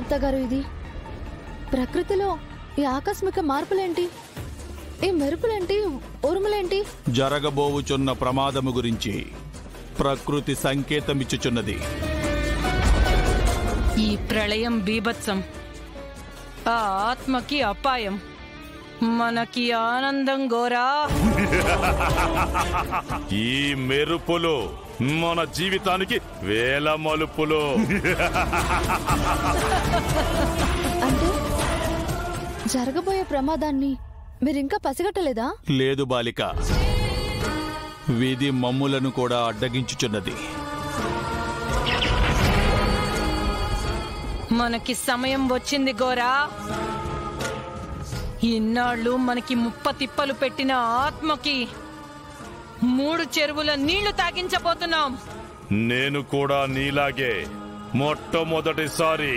గుప్తా గారు ఇది? ప్రకృతిలో ఈ ఆకస్మిక మార్పులేంటి? ఈ మెరుపులేంటి, ఉరుములేంటి? జరగబోవుచున్న ప్రమాదము గురించి ప్రకృతి సంకేతమిచ్చుచున్నది. ఈ ప్రళయం బీభత్సం, ఆ ఆత్మకి అపాయం, మనకి ఆనందం గోరా. ఈ మెరుపులు మన జీవితానికి వేల మలుపులు. అంటే జరగబోయే ప్రమాదాన్ని మీరింకా పసిగట్టలేదా? లేదు బాలిక, విధి మమ్ములను కూడా అడ్డగించుచున్నది. మనకి సమయం వచ్చింది గోరా. ఇన్నాళ్ళు మనకి ముప్పతిప్పలు పెట్టిన ఆత్మకి 3 చెరువుల నీళ్లు తాగించబోతున్నాం. నేను కూడా నీలాగే మొట్టమొదటిసారి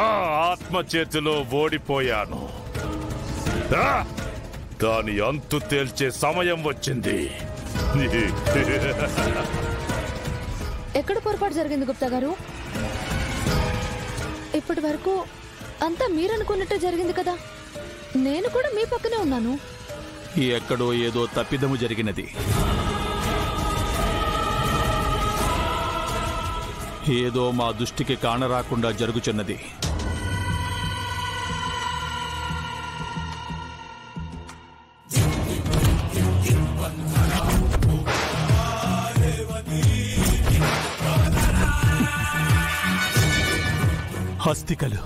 ఆ ఆత్మ చేతిలో ఓడిపోయాను. దాని అంతు తేల్చే సమయం వచ్చింది. ఎక్కడ పొరపాటు జరిగింది గుప్తా గారు? ఇప్పటి వరకు అంతా మీరనుకున్నట్టే జరిగింది కదా. నేను కూడా మీ పక్కనే ఉన్నాను. ఎక్కడో ఏదో తప్పిదము జరిగినది. ఏదో మా దృష్టికి కానరాకుండా జరుగుచున్నది. హస్తికలు.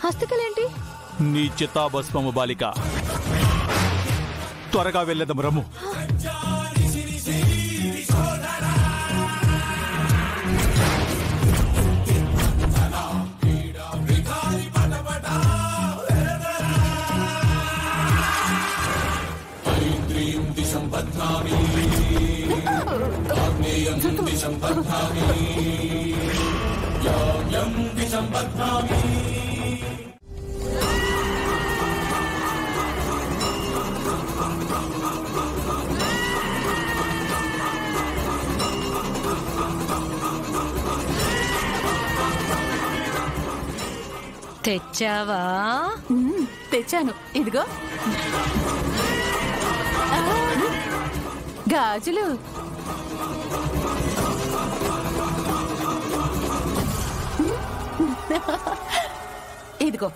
హస్తికలేంటి? నీ చితాభస్మము బాలిక. త్వరగా వెళ్ళదము రమ్ము. తెచ్చావా? తెచ్చాను, ఇదిగో గాజులు. ఇదిగో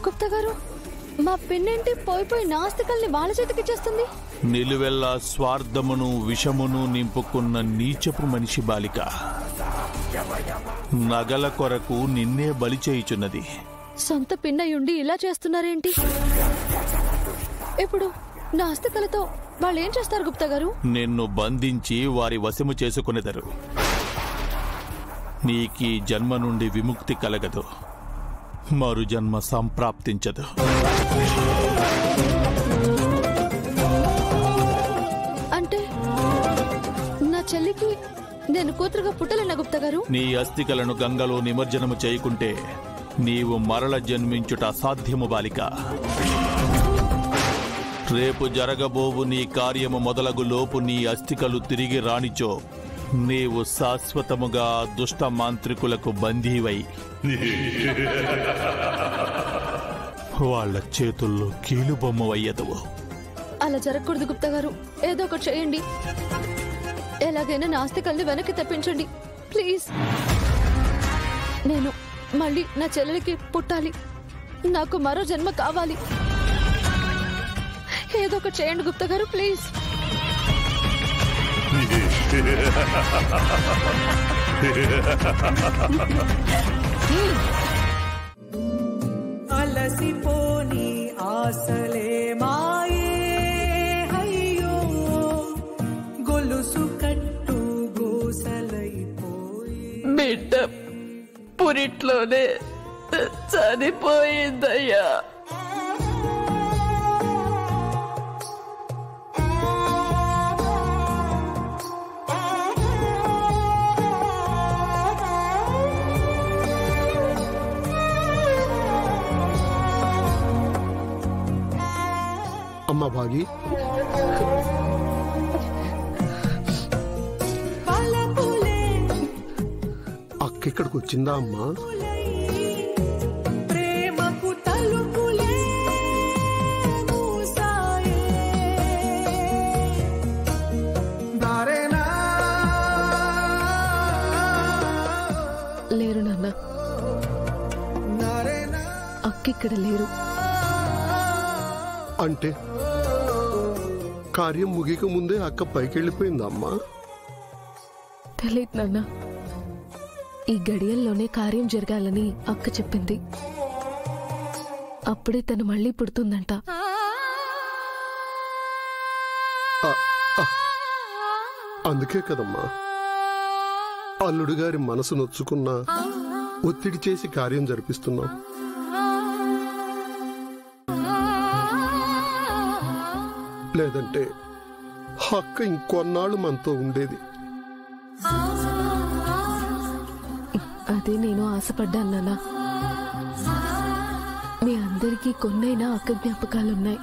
గుప్తా గారు, మా పిన్నేంటి పోయిపోయి నాస్తికల్ని వాళ్ళ చేతికిచ్చేస్తుంది? నిలువెల్లా స్వార్థమును విషమును నింపుకున్న నీచపు మనిషి బాలిక. నగల కొరకు నిన్నే బలి చేయుచున్నది. సొంత పిన్నయుండి ఇలా చేస్తున్నారేంటి? ఇప్పుడు నాస్తికలతో వాళ్ళేం చేస్తారు గుప్తా గారు? నిన్ను బంధించి వారి వశము చేసుకునేదరు. నీకీ జన్మ నుండి విముక్తి కలగదు, మరు జన్మ సంప్రాప్తించదు. అంటే నా చెల్లికి నేను కూతురుగా పుట్టలేనా గుప్తా గారు? నీ అస్థికలను గంగలో నిమజ్జనము చేయకుంటే నీవు మరల జన్మించుట అసాధ్యము బాలిక. రేపు జరగబోవు నీ కార్యము మొదలగు లోపు నీ అస్థికలు తిరిగి రానిచో నీవు శాశ్వతముగా దుష్ట మాంత్రికులకు బందీవై వాళ్ళ చేతుల్లో కీలుబొమ్మవయ్యదవు. అలా జరగకూడదు గుప్తా గారు. ఏదో ఒకటి చేయండి. ఎలాగైనా నాస్తికల్ని వెనక్కి తెప్పించండి ప్లీజ్. నేను మళ్ళీ నా చెల్లెలికి పుట్టాలి. నాకు మరో జన్మ కావాలి. ఏదో ఒకటి చేయండి గుప్తా గారు ప్లీజ్. అలసిపోని ఆశలే మాయే అయ్యో, గొలుసు కట్టు గోసలైపోయి. బిడ్డ పురిట్లోనే చనిపోయిందయ్యా. భాగి. అక్క ఇక్కడికి వచ్చిందా అమ్మా? ప్రేమకు తలుపులే మూసాయే. దారేనా లేరు నాన్న, అక్క ఇక్కడ లేరు. అంటే కార్యం ముగిక ముందే అక్క పైకెళ్ళిపోయిందా అమ్మా? తెలియదు నాన్న, ఈ గడియల్లోనే కార్యం జరగాలని అక్క చెప్పింది. అప్పుడే తను మళ్ళీ పుడుతుందంట. అందుకే కదమ్మా అల్లుడు గారి మనసు నొచ్చుకున్నా ఒత్తిడి చేసి కార్యం జరిపిస్తున్నాం. లేదంటే అక్క ఇంకొన్నాళ్ళు మనతో ఉండేది. అదే నేను ఆశపడ్డాను నాన్న. మీ అందరికీ కొన్నైనా అక్క జ్ఞాపకాలున్నాయి.